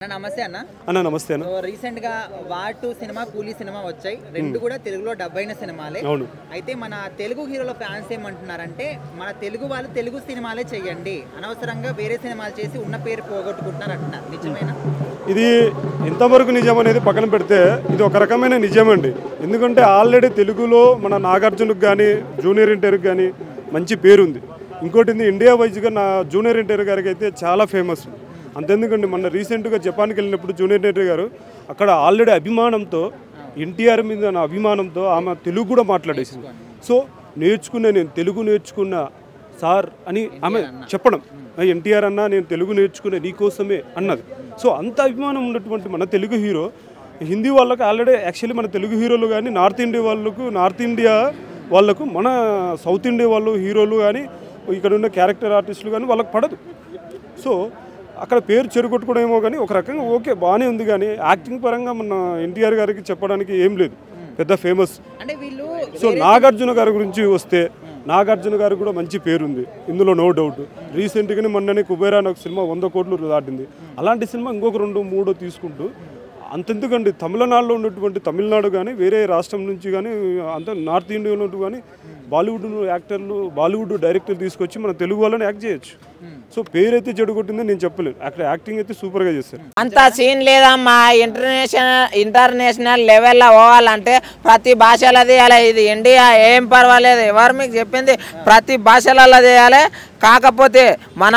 నమస్తే అన్న. నమస్తే అన్న. రీసెంట్ గా వార్ 2 సినిమా, కూలీ సినిమా వచ్చాయి. రెండు కూడా తెలుగులో డబ్ అయిన సినిమాలే. అయితే మన తెలుగు హీరోల ఫ్యాన్స్ ఏమంటున్నారంటే మన తెలుగు వాళ్ళు తెలుగు సినిమాలే చెయ్యండి, అనవసరంగా వేరే సినిమాలు చేసి ఉన్న పేరు పోగొట్టుకుంటున్నారు అంటున్నారు. నిజమేనా? ఇది ఎంతవరకు నిజం అనేది పక్కన పెడితే ఇది ఒక రకమైన నిజమండి. ఎందుకంటే ఆల్రెడీ తెలుగులో మన నాగార్జునకు కానీ జూనియర్ ఎన్టీఆర్కి కానీ మంచి పేరుంది. ఇంకోటి ఇండియా వైజ్గా నా జూనియర్ ఎన్టీఆర్ గారికి అయితే చాలా ఫేమస్. అంతెందుకండి, మొన్న రీసెంట్గా జపాన్కి వెళ్ళినప్పుడు జూనియర్ ఎన్టీఆర్ గారు అక్కడ ఆల్రెడీ అభిమానంతో ఎన్టీఆర్ మీద నా అభిమానంతో ఆమె తెలుగు కూడా మాట్లాడేసింది. సో నేను తెలుగు నేర్చుకున్నా సార్ అని ఆమె చెప్పడం, ఎన్టీఆర్ అన్న నేను తెలుగు నేర్చుకునే నీకోసమే అన్నది. సో అంత అభిమానం ఉన్నటువంటి మన తెలుగు హీరో హిందీ వాళ్ళకు ఆల్రెడీ యాక్చువల్లీ మన తెలుగు హీరోలు కానీ నార్త్ ఇండియా వాళ్ళకు మన సౌత్ ఇండియా వాళ్ళు హీరోలు కానీ ఇక్కడ ఉన్న క్యారెక్టర్ ఆర్టిస్టులు కానీ వాళ్ళకి పడదు. సో అక్కడ పేరు చెరుగొట్టుకోవడం ఏమో కానీ ఒక రకంగా ఓకే బాగానే ఉంది, కానీ యాక్టింగ్ పరంగా మన ఎన్టీఆర్ గారికి చెప్పడానికి ఏం లేదు పెద్ద ఫేమస్. సో నాగార్జున గారి గురించి వస్తే నాగార్జున గారికి కూడా మంచి పేరుంది, ఇందులో నో డౌట్. రీసెంట్గానే మొన్ననే కుబేరా అనే ఒక సినిమా 100 కోట్లు దాటింది. అలాంటి సినిమా ఇంకొక 2-3 తీసుకుంటూ అంతెందుకండి తమిళనాడులో ఉన్నటువంటి తమిళనాడు కానీ వేరే రాష్ట్రం నుంచి కానీ అంత నార్త్ ఇండియాలో కానీ బాలీవుడ్ యాక్టర్లు బాలీవుడ్ డైరెక్టర్లు తీసుకొచ్చి మన తెలుగు వాళ్ళని యాక్ట్ చేయొచ్చు. సో పేరైతే చెడు కొట్టిందని నేను చెప్పలేను, అక్కడ యాక్టింగ్ అయితే సూపర్గా చేస్తారు. అంత సీన్ లేదమ్మా. ఇంటర్నేషనల్ లెవెల్లో పోవాలంటే ప్రతి భాషలో చేయాలి. ఇది ఇండియా ఏం పర్వాలేదు, ఎవరు మీకు చెప్పింది ప్రతి భాషలలో చేయాలి. కాకపోతే మన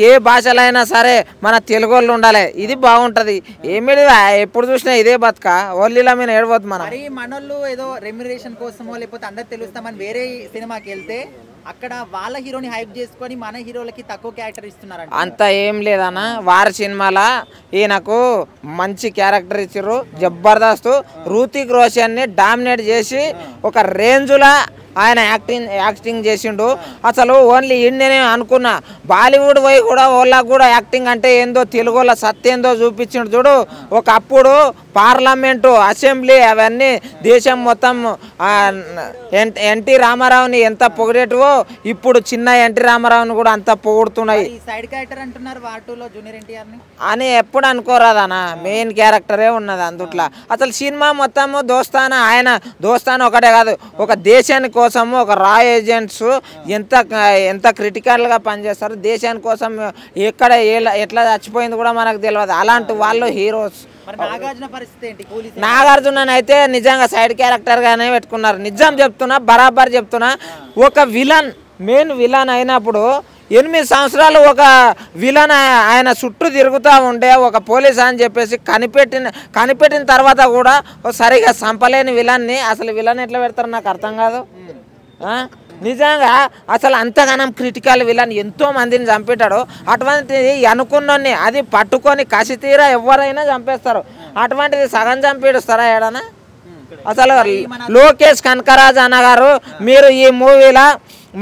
ఏ భాషలో అయినా సరే మన తెలుగు వాళ్ళు ఉండాలి, ఇది బాగుంటుంది. ఏమిటి ఎప్పుడు చూసినా ఇదే బతుక ఓన్లీలా మీద ఏడవద్దు. మనోళ్ళు ఏదో రెమ్యునరేషన్ కోసమో లేకపోతే అందరు తెలుస్తామని వేరే సినిమాకి వెళ్తే అక్కడ వాళ్ళ హీరోని హైప్ చేసుకొని మన హీరోలకి తక్కువ క్యారెక్టర్ ఇస్తున్నారు. అంత ఏం లేదన్న. వారి సినిమాల ఈయనకు మంచి క్యారెక్టర్ ఇచ్చారు, జబర్దస్త్. హృతిక్ రోషన్ని డామినేట్ చేసి ఒక రేంజ్లో ఆయన యాక్టింగ్ చేసిండు. అసలు ఓన్లీ ఇండియనే అనుకున్నా, బాలీవుడ్ పోయి కూడా వాళ్ళకు కూడా యాక్టింగ్ అంటే ఏందో తెలుగు వాళ్ళ సత్తేందో చూపించిండు చూడు. ఒకప్పుడు పార్లమెంటు అసెంబ్లీ అవన్నీ దేశం మొత్తం ఎన్టీ రామారావుని ఎంత పొగిడేటివో ఇప్పుడు చిన్న ఎన్టీ రామారావుని కూడా అంత పొగుడుతున్నాయి. సైడ్ క్యారెక్టర్ అంటున్నారు వాటిలో జూనియర్ ఎన్టీఆర్ అని ఎప్పుడు అనుకోరాదనా, మెయిన్ క్యారెక్టరే ఉన్నది అందుట్లో. అసలు సినిమా మొత్తము దోస్తానా, ఆయన దోస్తానా ఒకటే కాదు, ఒక దేశానికి కోసము ఒక రా ఏజెంట్స్ ఎంత క్రిటికల్గా పనిచేస్తారు దేశాని కోసం. ఎక్కడ ఎట్లా చచ్చిపోయింది కూడా మనకు తెలియదు. అలాంటి వాళ్ళు హీరోస్. నాగార్జున అయితే నిజంగా సైడ్ క్యారెక్టర్ గానే పెట్టుకున్నారు. నిజం చెప్తున్నా, బరాబర్ చెప్తున్నా. ఒక విలన్ మెయిన్ విలన్ అయినప్పుడు 8 సంవత్సరాలు ఒక విలన్ ఆయన చుట్టూ తిరుగుతూ ఉండే ఒక పోలీస్ అని చెప్పేసి కనిపెట్టిన తర్వాత కూడా సరిగా చంపలేని విలన్ని అసలు విలన్ ఎట్లా పెడతారు నాకు అర్థం కాదు. నిజంగా అసలు అంతగానం క్రిటికల్ విలన్ ఎంతో మందిని చంపేటాడు. అటువంటిది అనుకున్నోని అది పట్టుకొని కసి తీరా ఎవరైనా చంపేస్తారు. అటువంటిది సగం చంపేడుస్తారా ఏడనా? అసలు లోకేష్ కనకరాజ్ అన్న గారు మీరు ఈ మూవీలో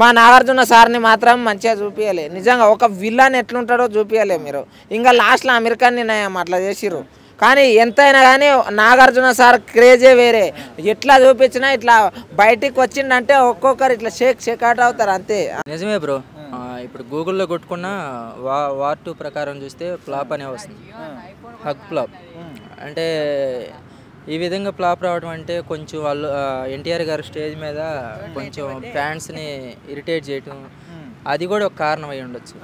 మా నాగార్జున సార్ని మాత్రం మంచిగా చూపించాలి. నిజంగా ఒక విలన్ ఎట్లుంటాడో చూపించాలి మీరు. ఇంకా లాస్ట్లో అమెరికన్ నిర్ణయం అట్లా చేసిర్రు. కానీ ఎంతైనా కానీ నాగార్జున సార్ క్రేజే వేరే. ఎట్లా చూపించినా ఇట్లా బయటికి వచ్చిందంటే ఒక్కొక్కరు ఇట్లా షేక్ అవుట్ అవుతారు అంతే. నిజమే బ్రో. ఇప్పుడు గూగుల్లో కొట్టుకున్న వార్ 2 ప్రకారం చూస్తే ఫ్లాప్ అనే వస్తుంది, హగ్ ఫ్లాప్. అంటే ఈ విధంగా ఫ్లాప్ రావడం అంటే కొంచెం వాళ్ళు ఎన్టీఆర్ గారు స్టేజ్ మీద కొంచెం ఫ్యాన్స్ని ఇరిటేట్ చేయటం, అది కూడా ఒక కారణం అయి ఉండొచ్చు.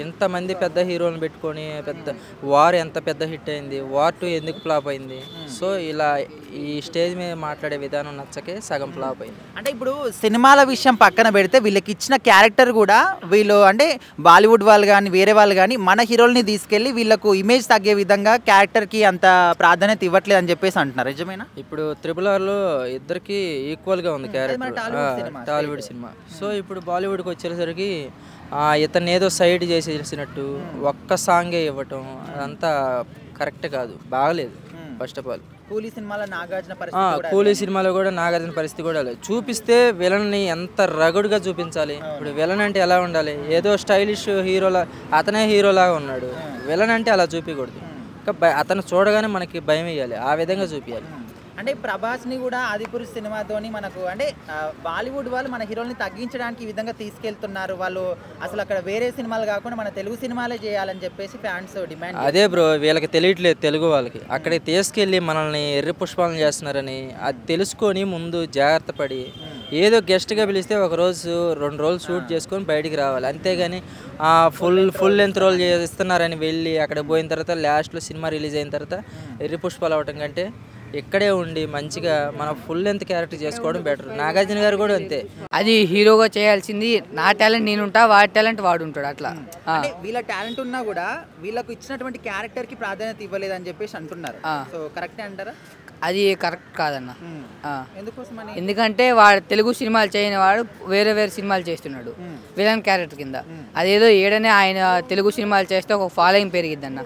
ఎంతమంది పెద్ద హీరోలను పెట్టుకొని వార్ ఎంత పెద్ద హిట్ అయింది, వార్ 2 ఎందుకు ఫ్లాప్ అయింది? సో ఇలా ఈ స్టేజ్ మీద మాట్లాడే విధానం నచ్చకే సగం ఫ్లాప్ అయింది. అంటే ఇప్పుడు సినిమాల విషయం పక్కన పెడితే వీళ్ళకి ఇచ్చిన క్యారెక్టర్ కూడా వీళ్ళు అంటే బాలీవుడ్ వాళ్ళు కానీ వేరే వాళ్ళు కానీ మన హీరోల్ని తీసుకెళ్ళి వీళ్ళకు ఇమేజ్ తగ్గే విధంగా క్యారెక్టర్కి అంత ప్రాధాన్యత ఇవ్వట్లేదు అని చెప్పేసి అంటున్నారు. నిజమేనా? ఇప్పుడు RRRలో ఇద్దరికి ఈక్వల్గా ఉంది క్యారెక్టర్, టాలీవుడ్ సినిమా. సో ఇప్పుడు బాలీవుడ్కి వచ్చేసరికి ఇతను ఏదో సైడ్ చేసేసినట్టు ఒక్క సాంగే ఇవ్వటం అదంతా కరెక్ట్ కాదు, బాగలేదు. ఫస్ట్ ఆఫ్ ఆల్ కూలీ సినిమాలో కూడా నాగార్జున పరిస్థితి కూడా లేదు. చూపిస్తే విలన్ని ఎంత రగుడుగా చూపించాలి. ఇప్పుడు విలన్ అంటే ఎలా ఉండాలి, ఏదో స్టైలిష్ హీరోలా అతనే హీరోలాగా ఉన్నాడు. విలన్ అంటే అలా చూపించకూడదు. అతను చూడగానే మనకి భయం వేయాలి, ఆ విధంగా చూపించాలి. అంటే ప్రభాస్ని కూడా ఆదిపురుష్ సినిమాతోని మనకు అంటే బాలీవుడ్ వాళ్ళు మన హీరోల్ని తగ్గించడానికి ఈ విధంగా తీసుకెళ్తున్నారు. వాళ్ళు అసలు అక్కడ వేరే సినిమాలు కాకుండా మన తెలుగు సినిమాలే చేయాలని చెప్పేసి ఫ్యాన్స్ డిమాండ్. అదే బ్రో, వీళ్ళకి తెలియట్లేదు తెలుగు వాళ్ళకి. అక్కడికి తీసుకెళ్ళి మనల్ని ఎర్రి పుష్పాలను చేస్తున్నారని అది తెలుసుకొని ముందు జాగ్రత్త పడి ఏదో గెస్ట్గా పిలిస్తే ఒక రోజు 2 రోజులు షూట్ చేసుకొని బయటికి రావాలి. అంతేగాని ఫుల్ లెంత్ రోల్ చేస్తున్నారని వెళ్ళి అక్కడ పోయిన తర్వాత లాస్ట్లో సినిమా రిలీజ్ అయిన తర్వాత ఎర్రి పుష్పాలు అవ్వటం కంటే ఇక్కడే ఉండి మంచిగా మన ఫుల్ లెంత్ క్యారెక్టర్ చేసుకోవడం బెటర్. నాగార్జున గారు కూడా అంతే. అది హీరోగా చేయాల్సింది నా టాలెంట్ నేను ఉంటా, వాడి టాలెంట్ వాడు ఉంటాడు. అట్లా వీళ్ళ టాలెంట్ ఉన్నా కూడా వీళ్ళకు ఇచ్చినటువంటి క్యారెక్టర్ కి ప్రాధాన్యత ఇవ్వలేదు అని చెప్పేసి అంటున్నారు. సో కరెక్టే అంటారా? అది కరెక్ట్ కాదన్న. ఎందుకోసమని? ఎందుకంటే వాడు తెలుగు సినిమాలు చేయని వాడు వేరే సినిమాలు చేస్తున్నాడు విలన్ క్యారెక్టర్ కింద. అదేదో ఏడనే ఆయన తెలుగు సినిమాలు చేస్తే ఒక ఫాలోయింగ్ పెరిగిద్ది అన్న.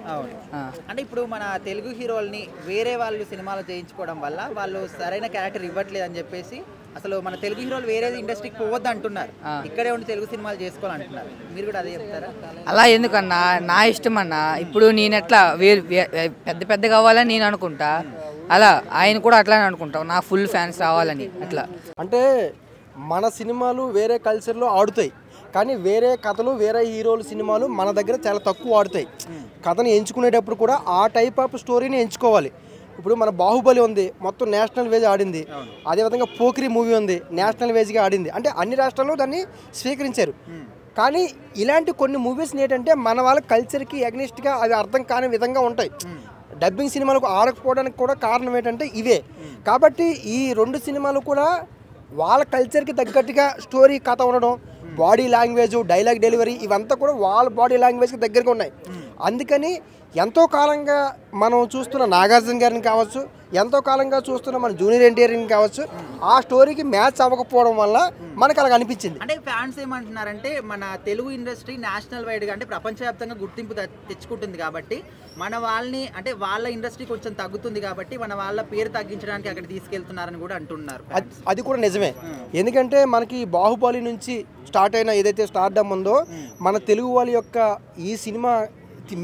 అంటే ఇప్పుడు మన తెలుగు హీరోల్ని వేరే వాళ్ళు సినిమాలు చేయించుకోవడం వల్ల వాళ్ళు సరైన క్యారెక్టర్ ఇవ్వట్లేదు అని చెప్పేసి అసలు మన తెలుగు హీరోలు వేరే ఇండస్ట్రీకి పోవద్దు అంటున్నారు, ఇక్కడే ఉండి తెలుగు సినిమాలు చేసుకోవాలంటున్నారు. మీరు కూడా అదే చెప్తారా? అలా ఎందుకన్నా, నా ఇష్టం అన్న. ఇప్పుడు నేను ఎట్లా పెద్ద కావాలని నేను అనుకుంటా, అలా ఆయన కూడా అట్లానే అనుకుంటాం నా ఫుల్ ఫ్యాన్స్ రావాలని. అట్లా అంటే మన సినిమాలు వేరే కల్చర్లో ఆడుతాయి, కానీ వేరే కథలు వేరే హీరోల సినిమాలు మన దగ్గర చాలా తక్కువ ఆడుతాయి. కథను ఎంచుకునేటప్పుడు కూడా ఆ టైప్ ఆఫ్ స్టోరీని ఎంచుకోవాలి. ఇప్పుడు మన బాహుబలి ఉంది, మొత్తం నేషనల్ వేజ్ ఆడింది. అదేవిధంగా పోకిరి మూవీ ఉంది, నేషనల్ వేజ్గా ఆడింది. అంటే అన్ని రాష్ట్రాల్లో దాన్ని స్వీకరించారు. కానీ ఇలాంటి కొన్ని మూవీస్ ఏంటంటే మన వాళ్ళ కల్చర్కి అగ్నిస్ట్గా అవి అర్థం కాని విధంగా ఉంటాయి. డబ్బింగ్ సినిమాలకు ఆడకపోవడానికి కూడా కారణం ఏంటంటే ఇవే. కాబట్టి ఈ 2 సినిమాలు కూడా వాళ్ళ కల్చర్కి తగ్గట్టుగా స్టోరీ కథ ఉండడం, బాడీ లాంగ్వేజ్, డైలాగ్ డెలివరీ ఇవంతా కూడా వాళ్ళ బాడీ లాంగ్వేజ్కి దగ్గరగా ఉన్నాయి. అందుకని ఎంతో కాలంగా మనం చూస్తున్న నాగార్జున గారిని కావచ్చు, ఎంతో కాలంగా చూస్తున్న మన జూనియర్ ఎన్టీఆర్ని కావచ్చు, ఆ స్టోరీకి మ్యాచ్ అవ్వకపోవడం వల్ల మనకు అలాగ అనిపించింది. అంటే ఫ్యాన్స్ ఏమంటున్నారంటే మన తెలుగు ఇండస్ట్రీ నేషనల్ వైడ్గా అంటే ప్రపంచవ్యాప్తంగా గుర్తింపు తెచ్చుకుంటుంది కాబట్టి మన వాళ్ళని అంటే వాళ్ళ ఇండస్ట్రీ కొంచెం తగ్గుతుంది కాబట్టి మన వాళ్ళ పేరు తగ్గించడానికి అక్కడ తీసుకెళ్తున్నారని కూడా అంటున్నారు. అది కూడా నిజమే. ఎందుకంటే మనకి బాహుబలి నుంచి స్టార్ట్ అయిన ఏదైతే స్టార్డమ్ ఉందో, మన తెలుగు వాళ్ళ యొక్క ఈ సినిమా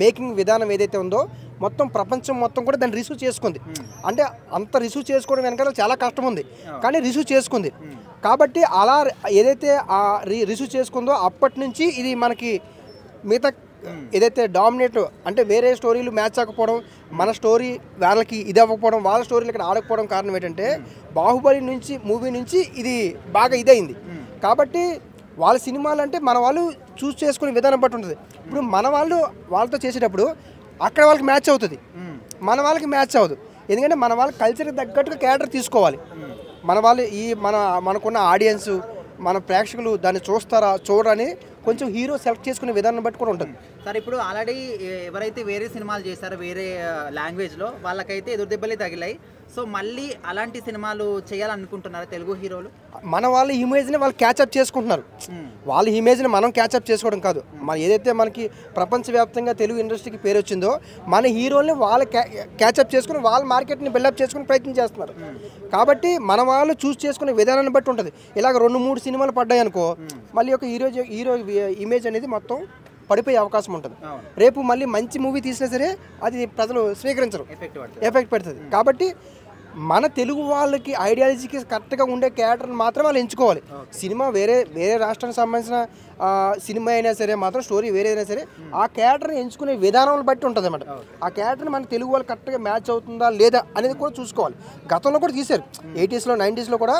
మేకింగ్ విధానం ఏదైతే ఉందో మొత్తం ప్రపంచం మొత్తం కూడా దాన్ని రిసీవ్ చేసుకుంది. అంటే అంత రిసీవ్ చేసుకోవడం వెనకాల చాలా కష్టం ఉంది, కానీ రిసీవ్ చేసుకుంది. కాబట్టి అలా ఏదైతే ఆ రిసీవ్ చేసుకుందో అప్పటి నుంచి ఇది మనకి మిగతా ఏదైతే డామినేట్ అంటే వేరే స్టోరీలు మ్యాచ్ అవ్వకపోవడం, మన స్టోరీ వాళ్ళకి ఇది అవ్వకపోవడం, వాళ్ళ స్టోరీలు ఇక్కడ ఆడకపోవడం కారణం ఏంటంటే బాహుబలి నుంచి మూవీ నుంచి ఇది బాగా ఇదైంది. కాబట్టి వాళ్ళ సినిమాలు అంటే మన వాళ్ళు చూస్ చేసుకునే విధానం బట్టి ఉంటుంది. ఇప్పుడు మన వాళ్ళు వాళ్ళతో చేసేటప్పుడు అక్కడ వాళ్ళకి మ్యాచ్ అవుతుంది, మన వాళ్ళకి మ్యాచ్ అవ్వదు. ఎందుకంటే మన వాళ్ళ కల్చర్కి తగ్గట్టుగా క్యారెక్టర్ తీసుకోవాలి. మన వాళ్ళు మనకున్న ఆడియన్స్, మన ప్రేక్షకులు దాన్ని చూస్తారా చూడరని కొంచెం హీరో సెలెక్ట్ చేసుకునే విధానం బట్టి కూడా ఉంటుంది. సార్ ఇప్పుడు ఆల్రెడీ ఎవరైతే వేరే సినిమాలు చేశారో వేరే లాంగ్వేజ్లో వాళ్ళకైతే ఎదురు దెబ్బలే తగిలాయి. సో మళ్ళీ అలాంటి సినిమాలు చేయాలనుకుంటున్నారు తెలుగు హీరోలు? మన వాళ్ళ ఇమేజ్ని వాళ్ళు క్యాచప్ చేసుకుంటున్నారు. వాళ్ళ ఇమేజ్ని మనం క్యాచప్ చేసుకోవడం కాదు. మన ఏదైతే మనకి ప్రపంచవ్యాప్తంగా తెలుగు ఇండస్ట్రీకి పేరు వచ్చిందో మన హీరోల్ని వాళ్ళు క్యాచప్ చేసుకుని వాళ్ళ మార్కెట్ని బిల్డప్ చేసుకుని ప్రయత్నం చేస్తున్నారు. కాబట్టి మన వాళ్ళు చూస్ చేసుకునే విధానాన్ని బట్టి ఉంటుంది. ఇలాగ 2-3 సినిమాలు పడ్డాయి అనుకో, మళ్ళీ ఒక హీరో ఇమేజ్ అనేది మొత్తం పడిపోయే అవకాశం ఉంటుంది. రేపు మళ్ళీ మంచి మూవీ తీసినా సరే అది ప్రజలు స్వీకరించరు, ఎఫెక్ట్ పెడుతుంది. కాబట్టి మన తెలుగు వాళ్ళకి ఐడియాలజీకి కరెక్ట్గా ఉండే క్యారెక్టర్ని మాత్రం వాళ్ళు ఎంచుకోవాలి. సినిమా వేరే రాష్ట్రానికి సంబంధించిన సినిమా అయినా సరే మాత్రం స్టోరీ వేరే అయినా సరే ఆ క్యారెక్టర్ని ఎంచుకునే విధానం బట్టి ఉంటుంది అన్నమాట. ఆ క్యారెక్టర్ని మన తెలుగు వాళ్ళు కరెక్ట్గా మ్యాచ్ అవుతుందా లేదా అనేది కూడా చూసుకోవాలి. గతంలో కూడా తీశారు, 80s లో 90s లో కూడా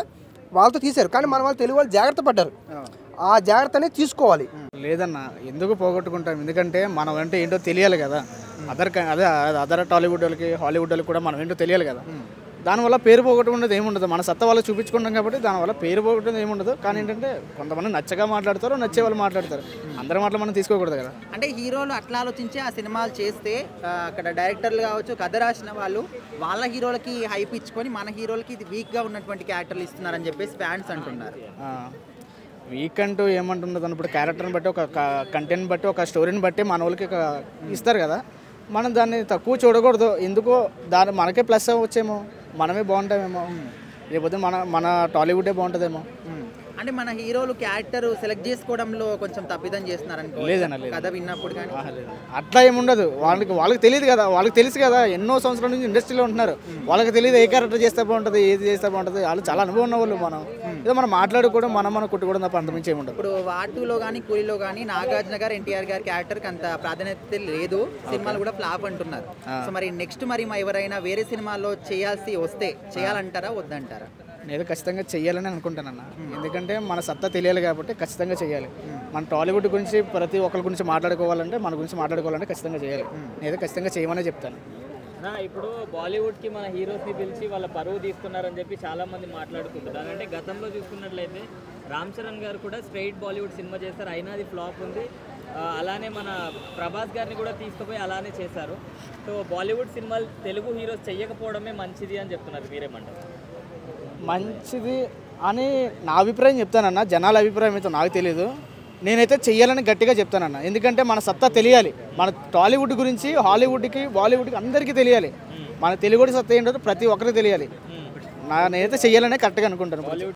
వాళ్ళతో తీశారు, కానీ మన వాళ్ళు తెలుగు వాళ్ళు జాగ్రత్త పడ్డారు. ఆ జాగ్రత్త అనేది తీసుకోవాలి. లేదన్న, ఎందుకు పోగొట్టుకుంటాం? ఎందుకంటే మనం అంటే ఏంటో తెలియాలి కదా. అదర్ టాలీవుడ్ వాళ్ళకి హాలీవుడ్ వాళ్ళకి కూడా మనం ఏంటో తెలియాలి కదా. దానివల్ల పేరు పోగొట్టుకునేది ఏముండదు. మన సత్తా వాళ్ళు చూపించుకుంటాం కాబట్టి దానివల్ల పేరు పోగొట్టుకునేది ఏముండదు. కానీ ఏంటంటే కొంతమంది నచ్చగా మాట్లాడతారు, నచ్చే వాళ్ళు మాట్లాడతారు. అందరి మాటలు మనం తీసుకోకూడదు కదా. అంటే హీరోలు అట్లా ఆలోచించి ఆ సినిమాలు చేస్తే అక్కడ డైరెక్టర్లు కావచ్చు, కథ రాసిన వాళ్ళు వాళ్ళ హీరోలకి హైప్ ఇచ్చుకొని మన హీరోలకి ఇది వీక్గా ఉన్నటువంటి క్యారెక్టర్లు ఇస్తున్నారని చెప్పేసి ఫ్యాన్స్ అంటున్నారు. వీక్ అంటూ ఏమంటున్నది అన్నప్పుడు క్యారెక్టర్ని బట్టి, ఒక కంటెంట్ బట్టి, ఒక స్టోరీని బట్టి మన వాళ్ళకి ఇస్తారు కదా. మనం దాన్ని తక్కువ చూడకూడదు. ఎందుకో మనకే ప్లస్ అవ్వచ్చేమో, మనమే బాగుంటామేమో, లేకపోతే మన టాలీవుడే బాగుంటుందేమో. అంటే మన హీరోలు క్యారెక్టర్ సెలెక్ట్ చేసుకోవడంలో కొంచెం తప్పిదం చేస్తున్నారు లేదన్న, లేదు. కథ విన్నప్పుడు కానీ అట్లా ఏముండదు. వాళ్ళకి తెలియదు కదా, వాళ్ళకి తెలుసు కదా, ఎన్నో సంవత్సరాల నుంచి ఇండస్ట్రీలో ఉంటున్నారు. వాళ్ళకి తెలియదు ఏ క్యారెక్టర్ చేస్తే బాగుంటుంది, ఏది చేస్తే బాగుంటుంది. వాళ్ళు చాలా అనుభవం ఉన్న వాళ్ళు. మనం ఏదో మనం మాట్లాడుకోవడం, మనం కొట్టుకోవడం తప్ప అంతమించి ఏముండదు. ఇప్పుడు వాటులో కానీ కూలీలో కానీ నాగార్జున గారు ఎన్టీఆర్ గారి క్యారెక్టర్కి అంత ప్రాధాన్యత లేదు, సినిమాలు కూడా ఫ్లాప్ అంటున్నారు. సో మరి నెక్స్ట్ మరి ఎవరైనా వేరే సినిమాల్లో చేయాల్సి వస్తే చేయాలంటారా వద్దంటారా? నేను ఖచ్చితంగా చెయ్యాలని అనుకుంటానన్న. ఎందుకంటే మన సత్తా తెలియాలి కాబట్టి ఖచ్చితంగా చేయాలి. మన టాలీవుడ్ గురించి ప్రతి ఒక్కరి గురించి మాట్లాడుకోవాలంటే, మన గురించి మాట్లాడుకోవాలంటే ఖచ్చితంగా చేయాలి. నేను ఖచ్చితంగా చేయమనే చెప్తాను. ఇప్పుడు బాలీవుడ్కి మన హీరోస్ని పిలిచి వాళ్ళ పరువు తీస్తున్నారని చెప్పి చాలామంది మాట్లాడుకుంటున్నారు. అంటే గతంలో చూసుకున్నట్లయితే రామ్ చరణ్ గారు కూడా స్ట్రైట్ బాలీవుడ్ సినిమా చేస్తారు, అయినా అది ఫ్లాప్ ఉంది. అలానే మన ప్రభాస్ గారిని కూడా తీసుకుపోయి అలానే చేశారు. సో బాలీవుడ్ సినిమాలు తెలుగు హీరోస్ చెయ్యకపోవడమే మంచిది అని చెప్తున్నారు. మీరేమంటారు? మంచిది అని నా అభిప్రాయం చెప్తానన్న. జనాల అభిప్రాయం అయితే నాకు తెలియదు. నేనైతే చెయ్యాలని గట్టిగా చెప్తానన్న. ఎందుకంటే మన సత్తా తెలియాలి. మన టాలీవుడ్ గురించి హాలీవుడ్కి బాలీవుడ్కి అందరికీ తెలియాలి. మన తెలుగుడి సత్తా ఏంటో ప్రతి ఒక్కరికి తెలియాలి. నేనైతే చెయ్యాలనే కరెక్ట్గా అనుకుంటాను.